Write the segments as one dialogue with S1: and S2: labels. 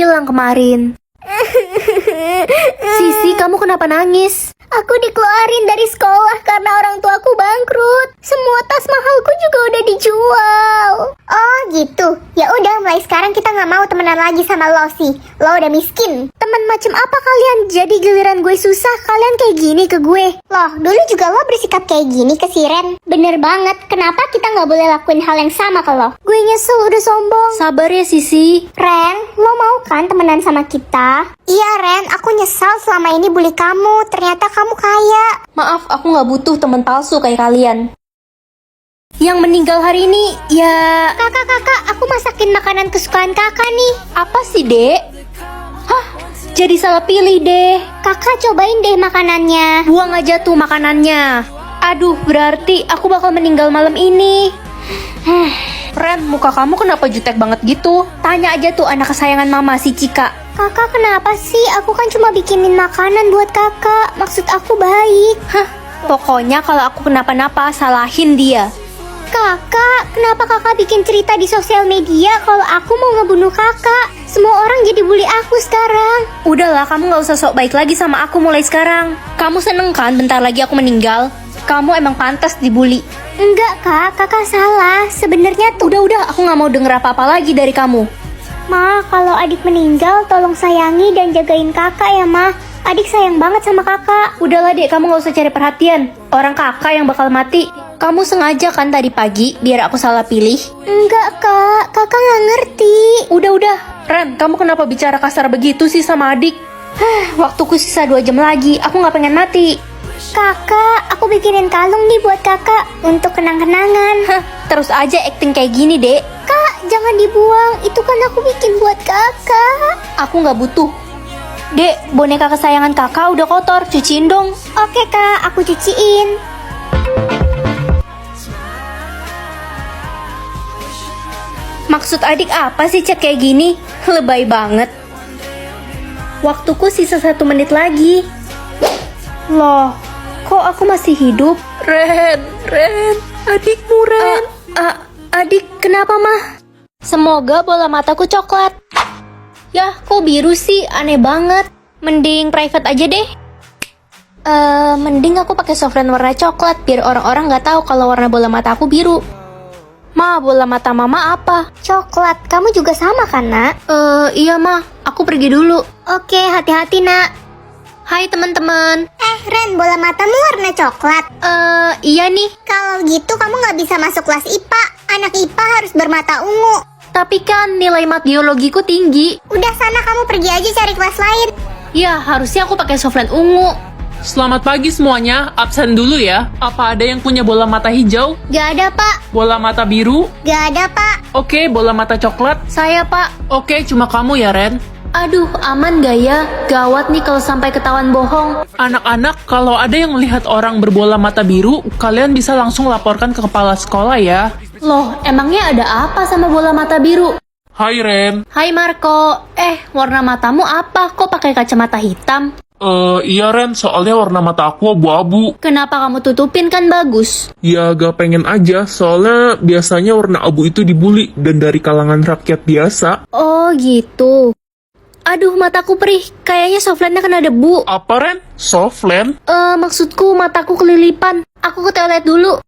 S1: bilang kemarin. Sisi, kamu kenapa nangis?
S2: Aku dikeluarin dari sekolah karena orang tuaku bangkrut. Semua tas mahalku juga udah dijual. Oh gitu. Ya udah, mulai sekarang kita nggak mau temenan lagi sama lo sih. Lo udah miskin. Temen macam apa kalian? Jadi giliran gue susah, kalian kayak gini ke gue. Loh, dulu juga lo bersikap kayak gini ke si Ren. Bener banget. Kenapa kita nggak boleh lakuin hal yang sama ke lo? Gue nyesel udah sombong.
S1: Sabar ya Sisi.
S2: Ren, lo mau kan temenan sama kita? Iya Ren, aku nyesal selama ini bully kamu. Ternyata kamu kaya.
S1: Maaf, aku gak butuh teman palsu kayak kalian. Yang meninggal hari ini, ya...
S2: Kakak, aku masakin makanan kesukaan kakak nih.
S1: Apa sih, Dek? Hah, jadi salah pilih deh.
S2: Kakak cobain deh makanannya.
S1: Buang aja tuh makanannya. Aduh, berarti aku bakal meninggal malam ini. Ren, muka kamu kenapa jutek banget gitu? Tanya aja tuh anak kesayangan mama, si Cika.
S2: Kakak kenapa sih? Aku kan cuma bikinin makanan buat kakak. Maksud aku baik.
S1: Hah, pokoknya kalau aku kenapa-napa, salahin dia.
S2: Kakak, kenapa kakak bikin cerita di sosial media kalau aku mau ngebunuh kakak? Semua orang jadi bully aku sekarang.
S1: Udahlah, kamu gak usah sok baik lagi sama aku mulai sekarang. Kamu seneng kan bentar lagi aku meninggal? Kamu emang pantas dibully.
S2: Enggak kak, kakak salah. Sebenarnya tuh...
S1: Udah, aku gak mau denger apa-apa lagi dari kamu.
S2: Ma, kalau adik meninggal tolong sayangi dan jagain kakak ya ma. Adik sayang banget sama kakak.
S1: Udahlah dek, kamu gak usah cari perhatian. Orang kakak yang bakal mati. Kamu sengaja kan tadi pagi biar aku salah pilih?
S2: Enggak kak, kakak gak ngerti.
S1: Udah, Ren, kamu kenapa bicara kasar begitu sih sama adik? Waktuku sisa 2 jam lagi, aku gak pengen mati.
S2: Kakak, aku bikinin kalung nih buat kakak untuk kenang-kenangan.
S1: Terus aja acting kayak gini dek.
S2: Kak, jangan dibuang, itu kan aku bikin buat kakak.
S1: Aku gak butuh. Dek, boneka kesayangan kakak udah kotor, cuciin dong.
S2: Oke kak, aku cuciin.
S1: Maksud adik apa sih chat kayak gini? Lebay banget. Waktuku sisa 1 menit lagi. Loh, kok aku masih hidup? Ren, adikmu Ren. Adik, kenapa mah? Semoga bola mataku coklat. Yah, kok biru sih? Aneh banget. Mending private aja deh. Mending aku pakai softline warna coklat biar orang-orang nggak tahu kalau warna bola mata aku biru. Ma, bola mata mama apa?
S2: Coklat, kamu juga sama kan nak?
S1: Iya ma, aku pergi dulu.
S2: Oke, hati-hati nak.
S1: Hai teman-teman.
S2: Ren, bola matamu warna coklat.
S1: Iya nih.
S2: Kalau gitu kamu nggak bisa masuk kelas IPA. Anak IPA harus bermata ungu.
S1: Tapi kan nilai mat biologiku tinggi.
S2: Udah sana kamu pergi aja cari kelas lain.
S1: Ya, harusnya aku pakai softline ungu.
S3: Selamat pagi semuanya, absen dulu ya. Apa ada yang punya bola mata hijau?
S2: Gak ada pak.
S3: Bola mata biru?
S2: Gak ada pak.
S3: Oke, bola mata coklat?
S1: Saya pak.
S3: Oke, cuma kamu ya Ren.
S1: Aduh, aman gak ya? Gawat nih kalau sampai ketahuan bohong.
S3: Anak-anak, kalau ada yang melihat orang berbola mata biru, kalian bisa langsung laporkan ke kepala sekolah ya.
S1: Loh, emangnya ada apa sama bola mata biru?
S3: Hai Ren.
S1: Hai Marco. Warna matamu apa? Kok pakai kacamata hitam?
S3: Iya Ren, soalnya warna mata aku abu-abu.
S1: Kenapa kamu tutupin, kan bagus?
S3: Ya gak pengen aja, soalnya biasanya warna abu itu dibully dan dari kalangan rakyat biasa.
S1: Oh gitu. Aduh, mataku perih. Kayaknya softline-nya kena debu.
S3: Apa Ren? Softland?
S1: Maksudku mataku kelilipan. Aku ke toilet dulu.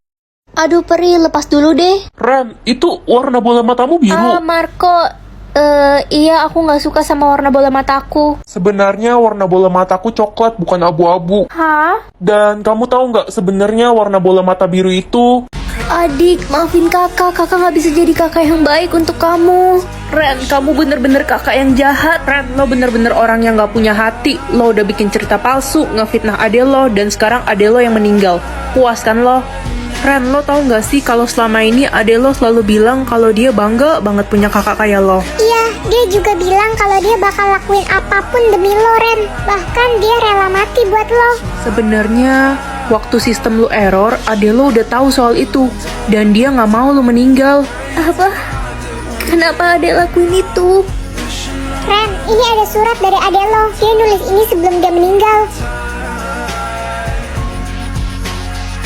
S1: Aduh, perih. Lepas dulu deh.
S3: Ren, itu warna bola matamu biru.
S1: Marco. Iya, aku nggak suka sama warna bola mataku.
S3: Sebenarnya warna bola mataku coklat, bukan abu-abu.
S1: Hah?
S3: Dan kamu tahu nggak sebenarnya warna bola mata biru itu?
S1: Adik, maafin kakak. Kakak nggak bisa jadi kakak yang baik untuk kamu.
S3: Ren, kamu bener-bener kakak yang jahat. Ren, lo bener-bener orang yang nggak punya hati. Lo udah bikin cerita palsu, ngefitnah ade lo, dan sekarang ade lo yang meninggal. Puas kan lo? Ren, lo tau gak sih kalau selama ini ade lo selalu bilang kalau dia bangga banget punya kakak kayak lo?
S2: Iya, dia juga bilang kalau dia bakal lakuin apapun demi lo Ren. Bahkan dia rela mati buat lo.
S3: Sebenarnya waktu sistem lo error, ade lo udah tahu soal itu. Dan dia gak mau lo meninggal.
S1: Apa? Kenapa adek lakuin itu?
S2: Ren, ini ada surat dari ade lo. Dia nulis ini sebelum dia meninggal.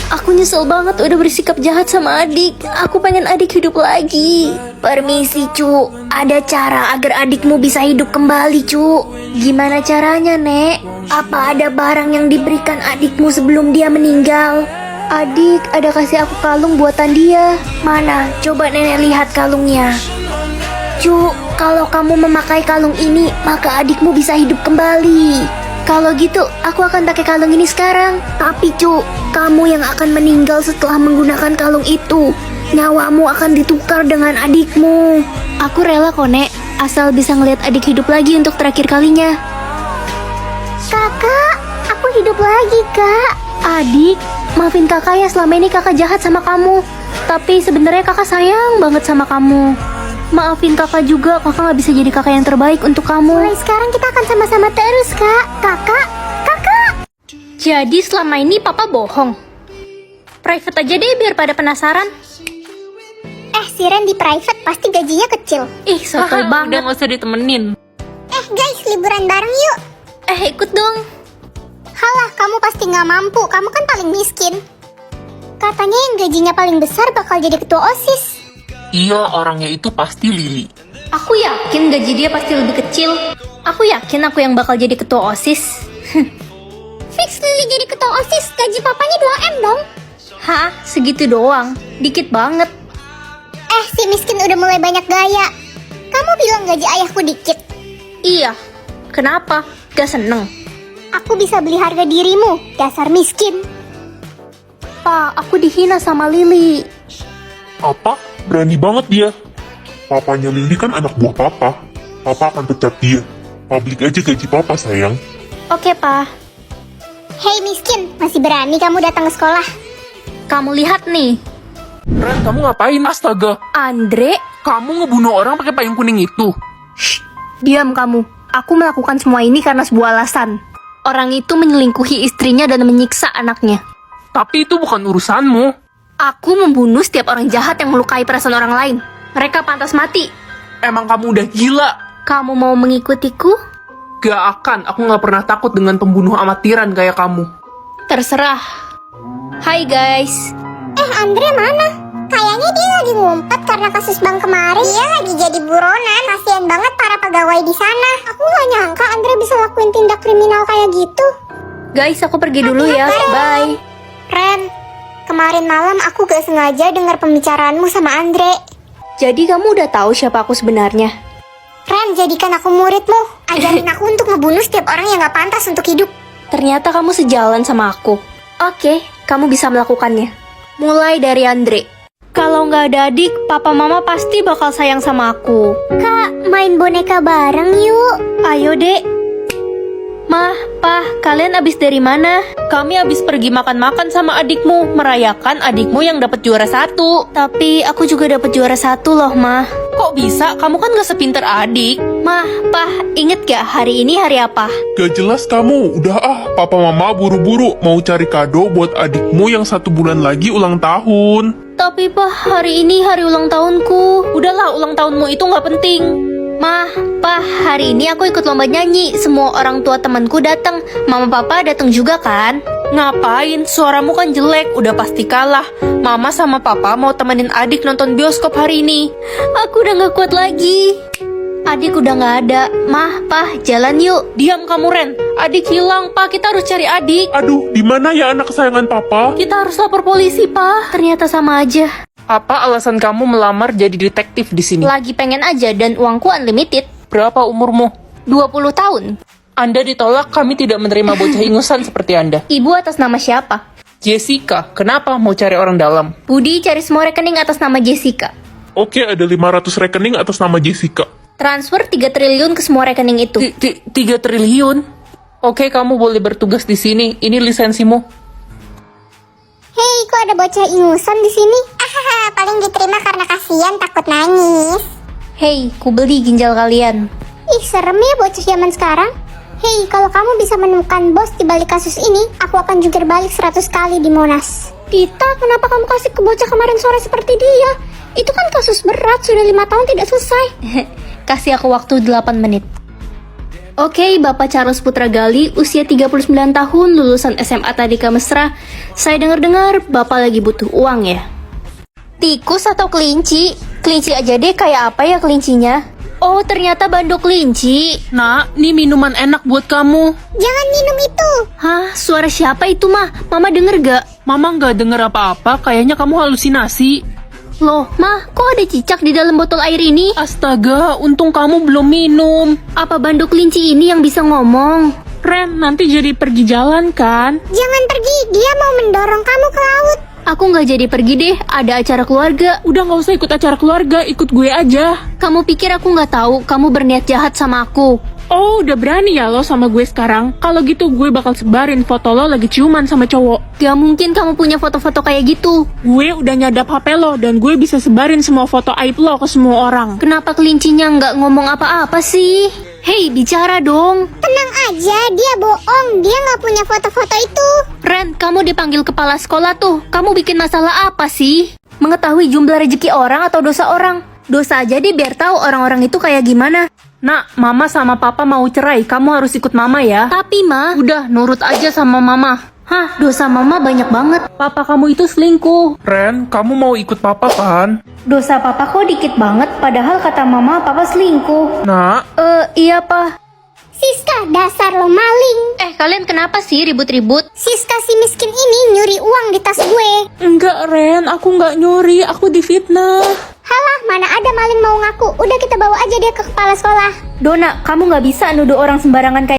S1: Aku nyesel banget udah bersikap jahat sama adik. Aku pengen adik hidup lagi. Permisi, Cu. Ada cara agar adikmu bisa hidup kembali, Cu. Gimana caranya, Nek? Apa ada barang yang diberikan adikmu sebelum dia meninggal? Adik, ada kasih aku kalung buatan dia. Mana? Coba Nenek lihat kalungnya. Cu, kalau kamu memakai kalung ini, maka adikmu bisa hidup kembali. Kalau gitu, aku akan pakai kalung ini sekarang. Tapi Cu, kamu yang akan meninggal setelah menggunakan kalung itu. Nyawamu akan ditukar dengan adikmu. Aku rela kok, Nek. Asal bisa ngeliat adik hidup lagi untuk terakhir kalinya.
S2: Kakak, aku hidup lagi, Kak.
S1: Adik, maafin kakak ya, selama ini kakak jahat sama kamu. Tapi sebenarnya kakak sayang banget sama kamu. Maafin kakak juga, kakak gak bisa jadi kakak yang terbaik untuk kamu.
S2: Mulai sekarang kita akan sama-sama terus, Kak. Kakak.
S1: Jadi selama ini papa bohong. Private aja deh biar pada penasaran.
S2: Si Ren di private pasti gajinya kecil.
S1: Ih, sotoy
S3: Udah
S1: banget.
S3: gak usah ditemenin.
S2: Guys, liburan bareng yuk.
S1: Ikut dong.
S2: Halah, kamu pasti nggak mampu. Kamu kan paling miskin. Katanya yang gajinya paling besar bakal jadi ketua OSIS.
S4: Iya, orangnya itu pasti Lili.
S1: Aku yakin gaji dia pasti lebih kecil. Aku yakin aku yang bakal jadi ketua OSIS.
S2: Fix Lili jadi ketua OSIS, gaji papanya 2M dong.
S1: Hah? Segitu doang? Dikit banget.
S2: Si miskin udah mulai banyak gaya. Kamu bilang gaji ayahku dikit.
S1: Iya. Kenapa? Gak seneng?
S2: Aku bisa beli harga dirimu, dasar miskin.
S1: Pa, aku dihina sama Lili.
S4: Apa? Berani banget dia. Papanya Lili kan anak buah papa. Papa akan pecat dia. Publik aja gaji papa, sayang.
S1: Oke, Pa.
S2: Hei miskin, masih berani kamu datang ke sekolah?
S1: Kamu lihat nih.
S3: Ren, kamu ngapain? Astaga,
S1: Andre,
S3: kamu ngebunuh orang pakai payung kuning itu.
S1: diam kamu. Aku melakukan semua ini karena sebuah alasan. Orang itu menyelingkuhi istrinya dan menyiksa anaknya.
S3: Tapi itu bukan urusanmu.
S1: Aku membunuh setiap orang jahat yang melukai perasaan orang lain. Mereka pantas mati.
S3: Emang kamu udah gila?
S1: Kamu mau mengikutiku?
S3: Gak akan, aku gak pernah takut dengan pembunuh amatiran kayak kamu.
S1: Terserah. Hai guys.
S2: Andre mana? Kayaknya dia lagi ngumpet karena kasus bank kemarin. Dia lagi jadi buronan. Kasian banget para pegawai di sana. Aku gak nyangka Andre bisa lakuin tindak kriminal kayak gitu.
S1: Guys, aku pergi dulu ya. Bye.
S2: Ren, kemarin malam aku gak sengaja dengar pembicaraanmu sama Andre.
S1: Jadi kamu udah tahu siapa aku sebenarnya?
S2: Ren, jadikan aku muridmu. Ajarin aku untuk ngebunuh setiap orang yang gak pantas untuk hidup.
S1: Ternyata kamu sejalan sama aku. Oke, kamu bisa melakukannya. Mulai dari Andre. Kalau nggak ada adik, papa mama pasti bakal sayang sama aku.
S2: Kak, main boneka bareng yuk.
S1: Ayo dek. Mah, Pah, kalian abis dari mana?
S3: Kami habis pergi makan-makan sama adikmu, merayakan adikmu yang dapat juara 1.
S1: Tapi aku juga dapat juara 1 loh, Mah.
S3: Kok bisa? Kamu kan gak sepinter adik.
S1: Mah, Pah, inget gak hari ini hari apa?
S4: Gak jelas kamu. Udah papa mama buru-buru mau cari kado buat adikmu yang 1 bulan lagi ulang tahun.
S1: Tapi Pah, hari ini hari ulang tahunku.
S3: Udahlah, ulang tahunmu itu gak penting.
S1: Mah, Pah, hari ini aku ikut lomba nyanyi. Semua orang tua temanku datang. Mama papa datang juga kan?
S3: Ngapain? Suaramu kan jelek, udah pasti kalah. Mama sama papa mau temenin adik nonton bioskop hari ini.
S1: Aku udah gak kuat lagi. Adik udah gak ada. Mah, Pah, jalan yuk.
S3: Diam kamu, Ren. Adik hilang, Pak. Kita harus cari adik.
S4: Aduh, di mana ya anak kesayangan papa?
S3: Kita harus lapor polisi, Pak.
S1: Ternyata sama aja.
S3: Apa alasan kamu melamar jadi detektif di sini?
S1: Lagi pengen aja dan uangku unlimited.
S3: Berapa umurmu?
S1: 20 tahun.
S3: Anda ditolak, kami tidak menerima bocah ingusan seperti Anda.
S1: Ibu atas nama siapa?
S3: Jessica, kenapa mau cari orang dalam?
S1: Budi cari semua rekening atas nama Jessica.
S4: Oke, ada 500 rekening atas nama Jessica.
S1: Transfer 3 triliun ke semua rekening itu.
S3: 3 triliun? Oke, kamu boleh bertugas di sini. Ini lisensimu.
S2: Hei, kok ada bocah ingusan di sini? Paling diterima karena kasihan takut nangis.
S1: Hei, ku beli ginjal kalian.
S2: Ih, serem ya bocah zaman sekarang. Hei, kalau kamu bisa menemukan bos di balik kasus ini, aku akan jungkir balik 100 kali di Monas. Tita, kenapa kamu kasih ke bocah kemarin sore seperti dia? Itu kan kasus berat, sudah 5 tahun tidak selesai.
S1: Kasih aku waktu 8 menit. Oke, Bapak Charles Putra Gali, usia 39 tahun, lulusan SMA Tadika Mesra. Saya dengar-dengar Bapak lagi butuh uang ya? Tikus atau kelinci? Kelinci aja deh, kayak apa ya kelincinya? Oh, ternyata bandok kelinci.
S3: Nak, nih minuman enak buat kamu.
S2: Jangan minum itu.
S1: Hah, suara siapa itu mah? Mama denger gak?
S3: Mama nggak denger apa-apa, kayaknya kamu halusinasi.
S1: Loh, Mah, kok ada cicak di dalam botol air ini?
S3: Astaga, untung kamu belum minum.
S1: Apa bandok kelinci ini yang bisa ngomong?
S3: Ren, nanti jadi pergi jalan kan?
S2: Jangan pergi, dia mau mendorong kamu ke laut.
S1: Aku nggak jadi pergi deh, ada acara keluarga.
S3: Udah nggak usah ikut acara keluarga, ikut gue aja.
S1: Kamu pikir aku nggak tahu kamu berniat jahat sama aku?
S3: Oh, udah berani ya lo sama gue sekarang? Kalau gitu gue bakal sebarin foto lo lagi ciuman sama cowok.
S1: Gak mungkin kamu punya foto-foto kayak gitu.
S3: Gue udah nyadap HP lo dan gue bisa sebarin semua foto aib lo ke semua orang.
S1: Kenapa kelincinya nggak ngomong apa-apa sih? Hei, bicara dong.
S2: Tenang aja, dia bohong. Dia nggak punya foto-foto itu.
S1: Ren, kamu dipanggil kepala sekolah tuh. Kamu bikin masalah apa sih? Mengetahui jumlah rezeki orang atau dosa orang? Dosa aja deh biar tahu orang-orang itu kayak gimana.
S3: Nak, mama sama papa mau cerai, kamu harus ikut mama ya.
S1: Tapi Ma,
S3: Udah, nurut aja sama mama.
S1: hah, dosa Mama banyak banget.
S3: Papa kamu itu selingkuh. Ren, kamu mau ikut papa kan?
S1: Dosa Papa kok dikit banget, padahal kata Mama Papa selingkuh.
S3: Nak,
S1: Iya Pa.
S2: Siska, dasar lo maling.
S1: Kalian kenapa sih ribut-ribut?
S2: Siska si miskin ini nyuri uang di tas gue.
S3: enggak Ren, aku nggak nyuri, aku difitnah.
S2: Halah, mana ada maling mau ngaku. Udah kita bawa aja dia ke kepala sekolah.
S1: Dona, kamu nggak bisa nuduh orang sembarangan kayak